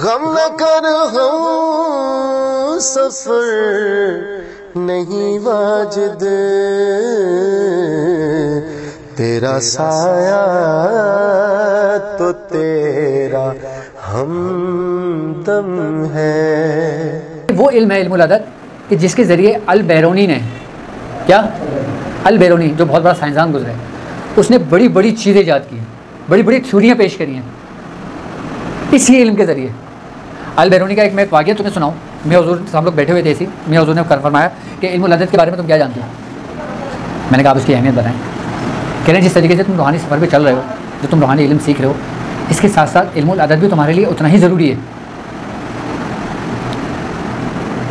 गम न कर हम सफर नहीं वाजिद, तेरा साया तो तेरा हमदम है। वो इल्म है इल्मुल अदद कि जिसके ज़रिए अल बैरूनी ने, क्या अल बैरूनी जो बहुत बड़ा साइंसदान गुजरा है, उसने बड़ी बड़ी चीज़ें ईजाद की हैं, बड़ी बड़ी थ्योरियाँ पेश करी हैं इसी इल्म के ज़रिए। अल बैरूनी का एक वाक़या तुम्हें सुनाऊँ। मैं हुज़ूर हम लोग बैठे हुए थे, मैं हुज़ूर ने फरमाया कि इल्मुल अदद के बारे में तुम क्या जानते हो। मैंने कहा आप उसकी अहमियत बताएं। कह रहे हैं जिस तरीके से तुम रूहानी सफ़र पे चल रहे हो, जो तुम रूहानी इल्म सीख रहे हो, इसके साथ साथ इल्मुल अदद भी तुम्हारे लिए उतना ही ज़रूरी है।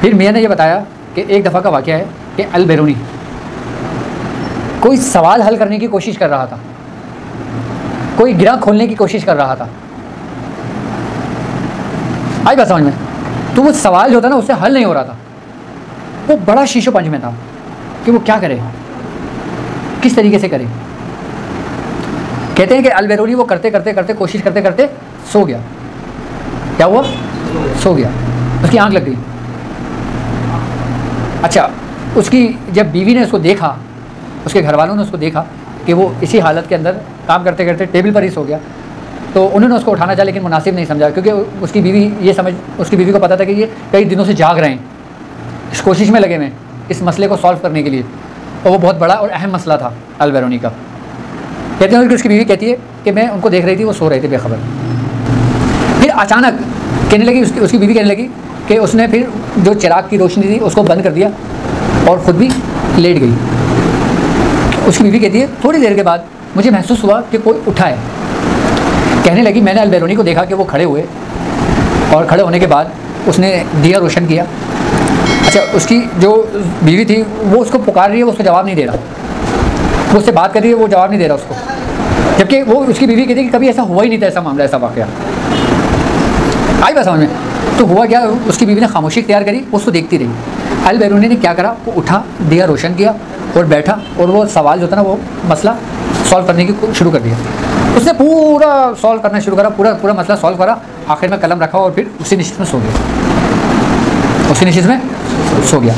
फिर मियाँ ने यह बताया कि एक दफ़ा का वाक़या है कि अल बैरूनी कोई सवाल हल करने की कोशिश कर रहा था, कोई गिरा खोलने की कोशिश कर रहा था। आई बात समझ में? तो वो सवाल जो था ना उससे हल नहीं हो रहा था। वो बड़ा शीशो पंच में था कि वो क्या करे, किस तरीके से करे। कहते हैं कि अल बैरूनी वो करते करते करते कोशिश करते करते सो गया। क्या हुआ? सो गया। उसकी आंख लग गई। अच्छा, उसकी जब बीवी ने उसको देखा, उसके घर वालों ने उसको देखा कि वो इसी हालत के अंदर काम करते करते टेबल पर ही सो गया, तो उन्होंने उसको उठाना चाहा लेकिन मुनासिब नहीं समझा, क्योंकि उसकी बीवी को पता था कि ये कई दिनों से जाग रहे हैं, इस कोशिश में लगे हुए हैं इस मसले को सॉल्व करने के लिए, और वो बहुत बड़ा और अहम मसला था अल बैरूनी का। कहते हैं कि उसकी बीवी कहती है कि मैं उनको देख रही थी, वो सो रहे थे बेखबर। फिर अचानक कहने लगी, उसकी बीवी कहने लगी कि उसने फिर जो चिराग की रोशनी थी उसको बंद कर दिया और ख़ुद भी लेट गई। उसकी बीवी कहती है थोड़ी देर के बाद मुझे महसूस हुआ कि कोई उठा है। कहने लगी मैंने अल बैरूनी को देखा कि वो खड़े हुए, और खड़े होने के बाद उसने दिया रोशन किया। अच्छा, उसकी जो बीवी थी वो उसको पुकार रही है, वो उसको जवाब नहीं दे रहा, वो उससे बात कर रही है, वो जवाब नहीं दे रहा उसको, जबकि वो उसकी बीवी कहती है कि कभी ऐसा हुआ ही नहीं था, ऐसा मामला, ऐसा वाक़या। आई बात समझ में? तो हुआ क्या, उसकी बीवी ने खामोशी इख्तियार करी, उसको देखती रही। अल बैरूनी ने क्या करा, वो उठा, दिया रोशन किया और बैठा, और वो सवाल जो था ना वो मसला सॉल्व करने की शुरू कर दिया। उसने पूरा सॉल्व करना शुरू करा, पूरा मसला सॉल्व करा, आखिर में कलम रखा और फिर उसी निश्चित में सो गया। उसकी निश्चित में सो गया।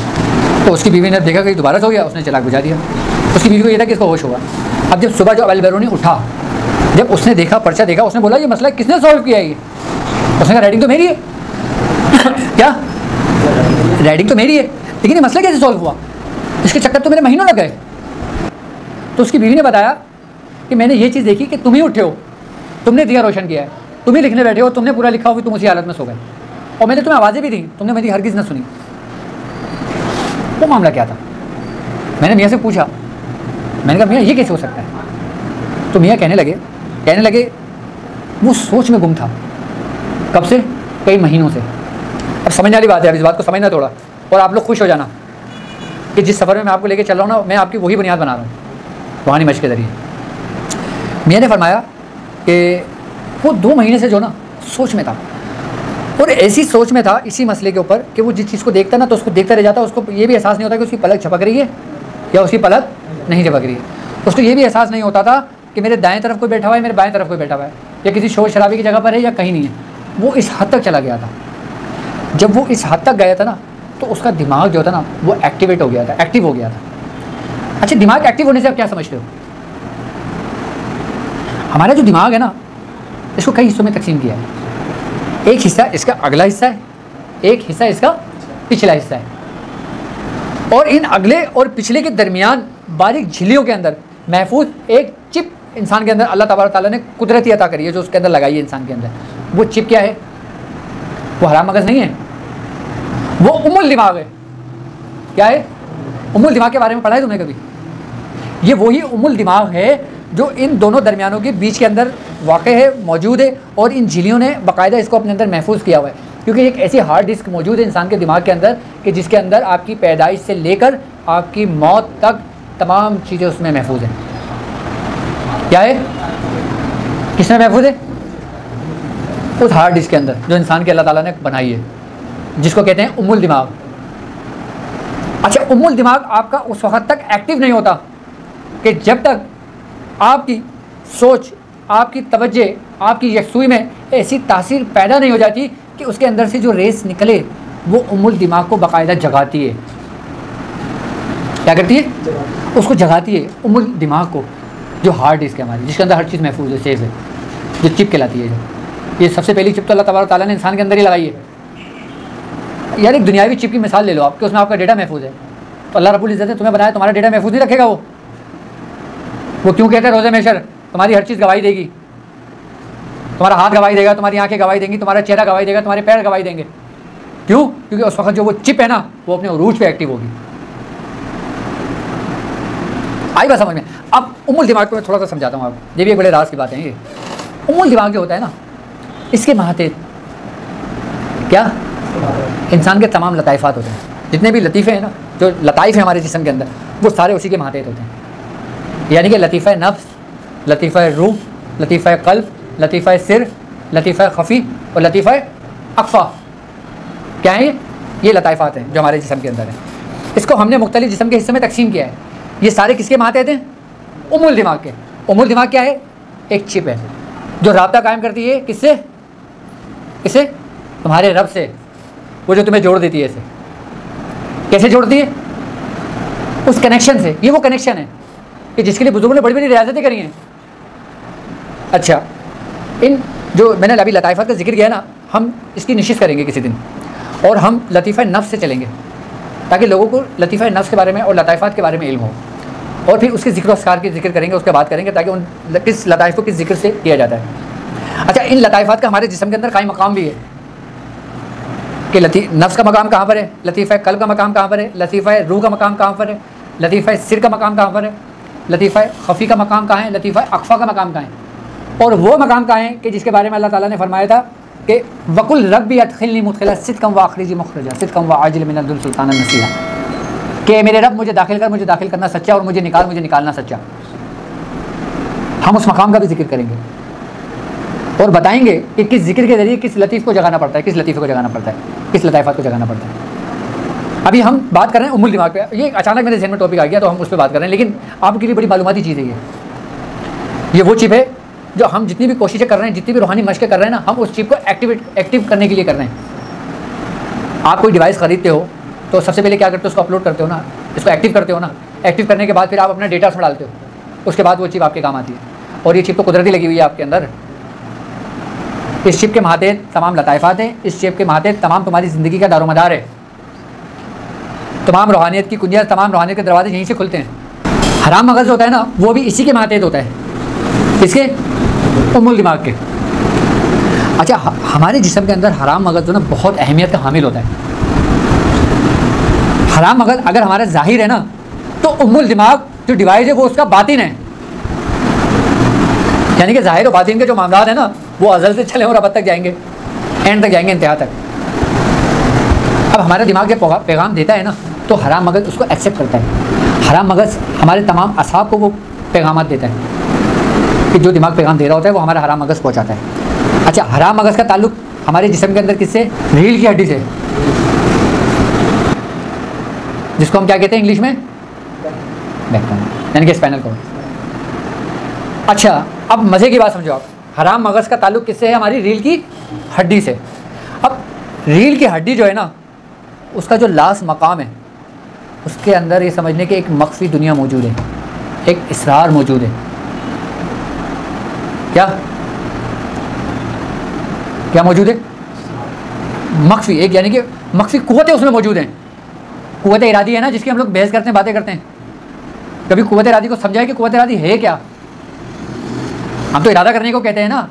तो उसकी बीवी ने देखा कि दोबारा सो गया, उसने चिराग बुझा दिया। उसकी बीवी को ये था कि इसको होश हुआ। अब जब सुबह जो अल बैरूनी उठा, जब उसने देखा, पर्चा देखा, उसने बोला ये मसला किसने सॉल्व किया है? ये उसने कहा राइटिंग तो मेरी है। क्या राइटिंग तो मेरी है, लेकिन ये मसला कैसे सॉल्व हुआ? इसके चक्कर तो मेरे महीनों लग गए। तो उसकी बीवी ने बताया कि मैंने ये चीज़ देखी कि तुम ही उठे हो, तुमने दिया रोशन किया है, तुम ही लिखने बैठे हो, तुमने पूरा लिखा हो, तुम उसी हालत में सो गए, और मैंने तुम्हें आवाज़ें भी दी, तुमने मेरी हरगिज़ न सुनी। वो मामला क्या था? मैंने मियाँ से पूछा, मैंने कहा मियाँ ये कैसे हो सकता है? तो मियाँ कहने लगे वो सोच में गुम था। कब से? कई महीनों से। अब समझने वाली बात है, अब इस बात को समझना थोड़ा, और आप लोग खुश हो जाना कि जिस सफ़र में मैं आपको लेके चल रहा हूँ ना, मैं आपकी वही बुनियाद बना रहा हूँ रूहानी मशक़ के ज़रिए। मियाँ ने फरमाया कि वो 2 महीने से जो ना सोच में था, और ऐसी सोच में था इसी मसले के ऊपर कि वो जिस चीज़ को देखता ना तो उसको देखता रह जाता, उसको ये भी एहसास नहीं होता कि उसकी पलक झपक रही है या उसकी पलक नहीं झपक रही है। उसको ये भी एहसास नहीं होता था कि मेरे दाएं तरफ कोई बैठा हुआ है, मेरे बाएं तरफ कोई बैठा हुआ है, या किसी शोर शराबे की जगह पर है या कहीं नहीं है। वो इस हद तक चला गया था। जब वो इस हद तक गया था ना, तो उसका दिमाग जो था ना वो एक्टिवेट हो गया था, एक्टिव हो गया था। अच्छा, दिमाग एक्टिव होने से आप क्या समझते हो? हमारा जो दिमाग है ना, इसको कई हिस्सों में तकसीम किया है। एक हिस्सा इसका अगला हिस्सा है, एक हिस्सा इसका पिछला हिस्सा है, और इन अगले और पिछले के दरमियान बारीक झिल्लियों के अंदर महफूज एक चिप इंसान के अंदर अल्लाह तबारक ताला ने कुदरती अता करी है, जो उसके अंदर लगाई है इंसान के अंदर। वो चिप क्या है? वो हराम मगज़ नहीं है, वो उम्मुल दिमाग है। क्या है? उम्मुल दिमाग के बारे में पढ़ा है तुमने कभी? ये वही उम्मुल दिमाग है जो इन दोनों दरमियानों के बीच के अंदर वाक़े है, मौजूद है, और इन झिल्लियों ने बाकायदा इसको अपने अंदर महफूज किया हुआ है। क्योंकि एक ऐसी हार्ड डिस्क मौजूद है इंसान के दिमाग के अंदर कि जिसके अंदर आपकी पैदाइश से लेकर आपकी मौत तक तमाम चीज़ें उसमें महफूज हैं। क्या है? किसमें महफूज है? उस हार्ड डिस्क के अंदर जो इंसान के अल्लाह ताला ने बनाई है, जिसको कहते हैं उम्मुल दिमाग। अच्छा, उम्मुल दिमाग आपका उस वक्त तक एक्टिव नहीं होता कि जब तक आपकी सोच, आपकी तवज्जो, आपकी यकसुई में ऐसी तासीर पैदा नहीं हो जाती कि उसके अंदर से जो रेस निकले वो उम्मुल दिमाग को बाकायदा जगाती है। क्या करती है? उसको जगाती है उम्मुल दिमाग को, जो हार्ड डिस्क है हमारी, जिसके अंदर हर चीज़ महफूज है, सेफ है, जो चिप कहलाती है। जो ये सबसे पहली चिप तो अल्लाह तबारक ताला ने इंसान के अंदर ही लगाई है। यार एक दुनियावी चिप की मिसाल ले लो आप, कि उसमें आपका डेटा महफूज है। तो अल्लाह रब्बुल इज़्ज़त ने तुम्हें बनाया, तुम्हारा डेटा महफूज नहीं रखेगा वो क्यों कहते हैं रोज़े महशर तुम्हारी हर चीज़ गवाही देगी, तुम्हारा हाथ गवाही देगा, तुम्हारी आंखें गवाही देंगी, तुम्हारा चेहरा गवाही देगा, तुम्हारे पैर गवाही देंगे। क्यों? क्योंकि उस वक्त जो वो चिप है ना वो अपने उरूज पे एक्टिव होगी। आई बात समझ में? अब उम्मुल दिमाग को मैं थोड़ा सा समझाता हूँ आपको, ये भी एक बड़े राज की बात है। ये उम्मुल दिमाग जो होता है ना, इसके माहतेत क्या इंसान के तमाम लताइफात होते हैं, जितने भी लतीफ़े हैं ना, जो लताइफ़ हैं हमारे जिस्म के अंदर, वो सारे उसी के माहतेत होते हैं। यानी कि लतीफ़ा नफ्स, लतीफ़ा रूह, लतीफ़ा क़ल्ब, लतीफ़ा सिर, लतीफ़ा ख़फ़ी और लतीफ़ा अख़फ़ा। क्या है ये लताइफ़ात हैं जो हमारे जिस्म के अंदर हैं। इसको हमने मुख्तलिफ जिस्म के हिस्सों में तकसीम किया है। ये सारे किसके माहतेत हैं? उम्मुल दिमाग के। उम्मुल दिमाग क्या है? एक चिप है जो राब्ता कायम करती है किससे? किससे? तुम्हारे रब से, वो जो तुम्हें जोड़ देती है। इसे कैसे जोड़ती है? उस कनेक्शन से। ये वो कनेक्शन है कि जिसके लिए बुजुर्गों ने बड़ी बड़ी रियाजतें करी हैं। अच्छा, इन जो मैंने अभी लताइफ़ात का जिक्र किया ना, हम इसकी निशिस्त करेंगे किसी दिन, और हम लतीफ़ा नफ्स से चलेंगे ताकि लोगों को लतीफ़ा नफ्स के बारे में और लताइफ़ात के बारे में इल्म हो, और फिर उसके ज़िक्र अस्कार के जिक्र करेंगे, उसके बाद करेंगे ताकि उन किस लताइफ़ को किस जिक्र से किया जाता है। अच्छा, इन लताइफ़ात का हमारे जिस्म के अंदर कायम मकाम भी है कि नफ्स का मकाम कहाँ पर है, लतीफ़ा क़ल्ब का मकाम कहाँ पर है, लतीफ़ा रूह का मकाम कहाँ पर है, लतीफ़ा सिर का मकाम कहाँ पर है, लतीफ़ा ख़फ़ी का मकाम कहाँ है, लतीफ़ा अख़फ़ा का मकाम कहाँ है, और वो मकाम कहाँ है कि जिसके बारे में अल्लाह ताला ने फरमाया था कि वकुल रब्बी अदखिलनी मुदखिला सिद्क़न व अख़रिजनी मुख़रजा सिद्क़न व आजिल मिन लदुन सुल्तानन नसीरा, कि मेरे रब मुझे दाखिल कर, मुझे दाखिल करना सच्चा, और मुझे निकालना सच्चा। हम उस मकाम का भी जिक्र करेंगे और बताएंगे कि किस जिक्र के ज़रिए किस लतीफ़ को जगाना पड़ता है, किस लतीफ़े को जगाना पड़ता है, किस लताइफ़ात को जगाना पड़ता है। अभी हम बात कर रहे हैं उम्मुल दिमाग पे। ये अचानक मेरे ज़हन में टॉपिक आ गया तो हम उस पर बात कर रहे हैं, लेकिन आपके लिए बड़ी मालूमाती चीज़ है ये वो चिप है जो हम जितनी भी कोशिशें कर रहे हैं, जितनी भी रूहानी मशक़ें कर रहे हैं ना, हम उस चिप को एक्टिव करने के लिए कर रहे हैं। आप कोई डिवाइस ख़रीदते हो तो सबसे पहले क्या करते हो? उसको अपलोड करते हो ना, इसको एक्टिव करते हो ना। एक्टिव करने के बाद फिर आप अपने डेटा उसमें डालते हो, उसके बाद वो चिप आपके काम आती है। और ये चिप तो कुदरती लगी हुई है आपके अंदर। इस चिप के माहतेत तमाम लताइफ़ात हैं, इस चिप के माहतेत तमाम तुम्हारी ज़िंदगी का दारोमदार है। तमाम रूहानियत की कुंजियाँ, तमाम रूहानियत के दरवाजे यहीं से खुलते हैं। हराम मगज़ होता है ना, वो भी इसी के माहतेत होता है। इसके उम्मुल दिमाग के। अच्छा, हमारे जिस्म के अंदर हराम मगज़ जो ना बहुत अहमियत का हामिल होता है। हराम मगज़ अगर हमारा ज़ाहिर है ना, तो उम्मुल दिमाग जो डिवाइस है वो उसका बातिन है। यानी कि ज़ाहिर और बातिन के जो मामलात है ना, वो अज़ल से चले और अब तक जाएंगे, एंड तक जाएंगे, इंतहा तक। अब हमारा दिमाग जब पैगाम देता है ना, तो हराम मगज़ उसको एक्सेप्ट करता है। हराम मगज़ हमारे तमाम असाब को वो पैगाम देता है कि जो दिमाग पैगाम दे रहा होता है वो हमारा हराम मगज़ पहुँचाता है। अच्छा, हराम मगज़ का ताल्लुक हमारे जिस्म के अंदर किससे? रीढ़ की हड्डी से, जिसको हम क्या कहते हैं इंग्लिश में? बैकबोन, यानी कि स्पाइनल कॉर्ड। अच्छा, अब मज़े की बात समझो आप, हराम मगज़ का ताल्लुक किससे है? हमारी रीढ़ की हड्डी से। अब रीढ़ की हड्डी जो है ना, उसका जो लास्ट मकाम है, उसके अंदर ये समझने की एक मख्फी दुनिया मौजूद है, एक इसरार मौजूद है। क्या मौजूद है? मख्फी, एक यानी कि मख्फी कुव्वतें उसमें मौजूद हैं। कुव्वत इरादी है ना, जिसकी हम लोग बहस करते हैं, बातें करते हैं। कभी कुव्वत इरादी को समझा है कि कुव्वत इरादी है क्या? हम तो इरादा करने को कहते हैं ना,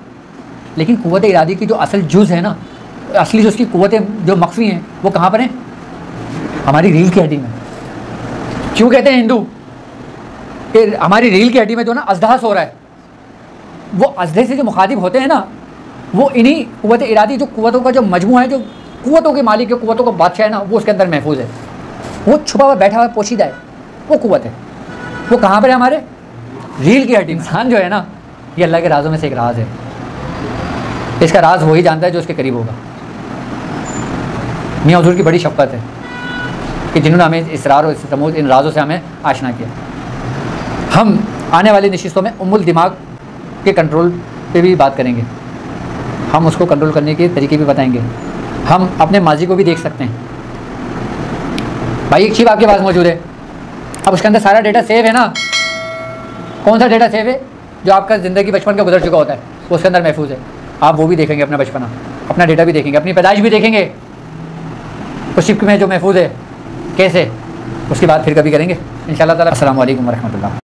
लेकिन कुव्वत इरादी की जो असल जुज़ है ना, असली जो उसकी कुव्वतें जो मख्फी हैं, वो कहाँ पर हैं? हमारी रीढ़ की हड्डी में। क्यों कहते हैं हिंदू कि हमारी रीढ़ की हड्डी में जो ना अज़दास हो रहा है, वो अज़दे से जो मुखातिब होते हैं ना, वो इन्हीं कुव्वत इरादी, जो कुव्वतों का जो मजमू है, जो कुव्वतों के मालिक है, कुव्वतों का बादशाह है ना, वो उसके अंदर महफूज है। वो छुपा हुआ बैठा हुआ पोशीदा है, वो कुव्वत है। वो कहाँ पर है? हमारे रीढ़ की हड्डी। इंसान जो है ना, ये अल्लाह के राज़ों में से एक राज है। इसका राज वही जानता है जो उसके करीब होगा। मियाँ हुज़ूर की बड़ी शफ़क़त है कि जिन्होंने हमें इसरार और इस्तमोज़ इन राज़ों से हमें आशना किया। हम आने वाली नशिस्तों में उम्मुल दिमाग के कंट्रोल पे भी बात करेंगे। हम उसको कंट्रोल करने के तरीके भी बताएंगे। हम अपने माजी को भी देख सकते हैं। भाई एक चिप आपके पास मौजूद है, अब उसके अंदर सारा डेटा सेव है ना। कौन सा डेटा सेव है? जो आपका ज़िंदगी बचपन का गुजर चुका होता है वो उसके अंदर महफूज है। आप वो भी देखेंगे, अपना बचपना, अपना डेटा भी देखेंगे, अपनी पैदाइश भी देखेंगे उस चिप में जो महफूज है कैसे। उसकी बात फिर कभी करेंगे इंशाअल्लाह ताला। अस्सलामु अलैकुम वरहमतुल्लाह।